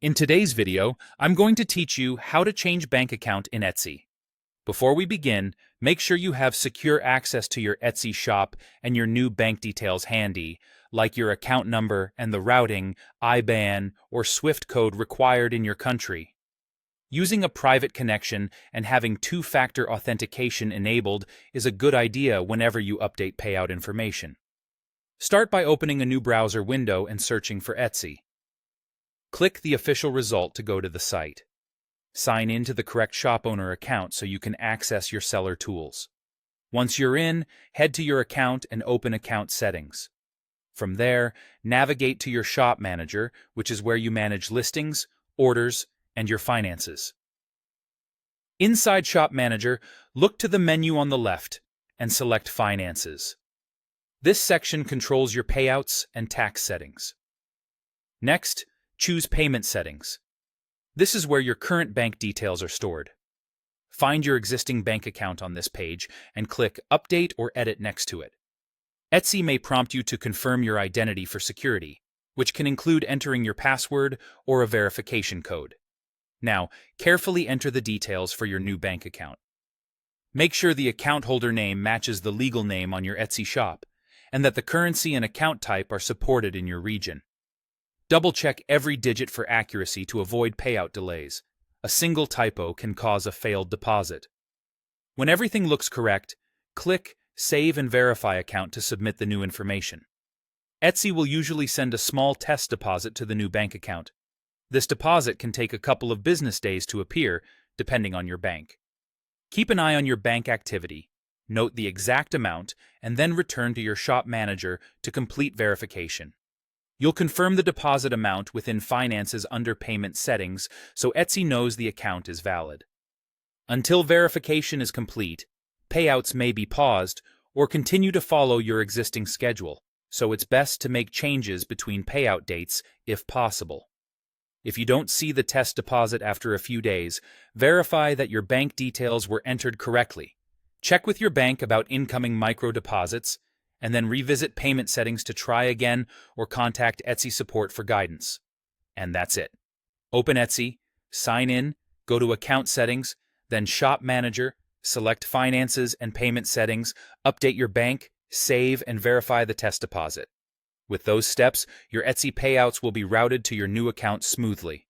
In today's video, I'm going to teach you how to change bank account in Etsy. Before we begin, make sure you have secure access to your Etsy shop and your new bank details handy, like your account number and the routing, IBAN, or SWIFT code required in your country. Using a private connection and having two-factor authentication enabled is a good idea whenever you update payout information. Start by opening a new browser window and searching for Etsy. Click the official result to go to the site. Sign in to the correct shop owner account so you can access your seller tools. Once you're in, head to your account and open Account Settings. From there, navigate to your Shop Manager, which is where you manage listings, orders, and your finances. Inside Shop Manager, look to the menu on the left and select Finances. This section controls your payouts and tax settings. Next, choose Payment Settings. This is where your current bank details are stored. Find your existing bank account on this page and click Update or Edit next to it. Etsy may prompt you to confirm your identity for security, which can include entering your password or a verification code. Now, carefully enter the details for your new bank account. Make sure the account holder name matches the legal name on your Etsy shop, and that the currency and account type are supported in your region. Double-check every digit for accuracy to avoid payout delays. A single typo can cause a failed deposit. When everything looks correct, click Save and Verify Account to submit the new information. Etsy will usually send a small test deposit to the new bank account. This deposit can take a couple of business days to appear, depending on your bank. Keep an eye on your bank activity, note the exact amount, and then return to your shop manager to complete verification. You'll confirm the deposit amount within Finances under Payment Settings so Etsy knows the account is valid. Until verification is complete, payouts may be paused or continue to follow your existing schedule, so it's best to make changes between payout dates if possible. If you don't see the test deposit after a few days, verify that your bank details were entered correctly. Check with your bank about incoming micro deposits, and then revisit payment settings to try again or contact Etsy support for guidance. And that's it. Open Etsy, sign in, go to Account Settings, then Shop Manager, select Finances and Payment Settings, update your bank, save, and verify the test deposit. With those steps, your Etsy payouts will be routed to your new account smoothly.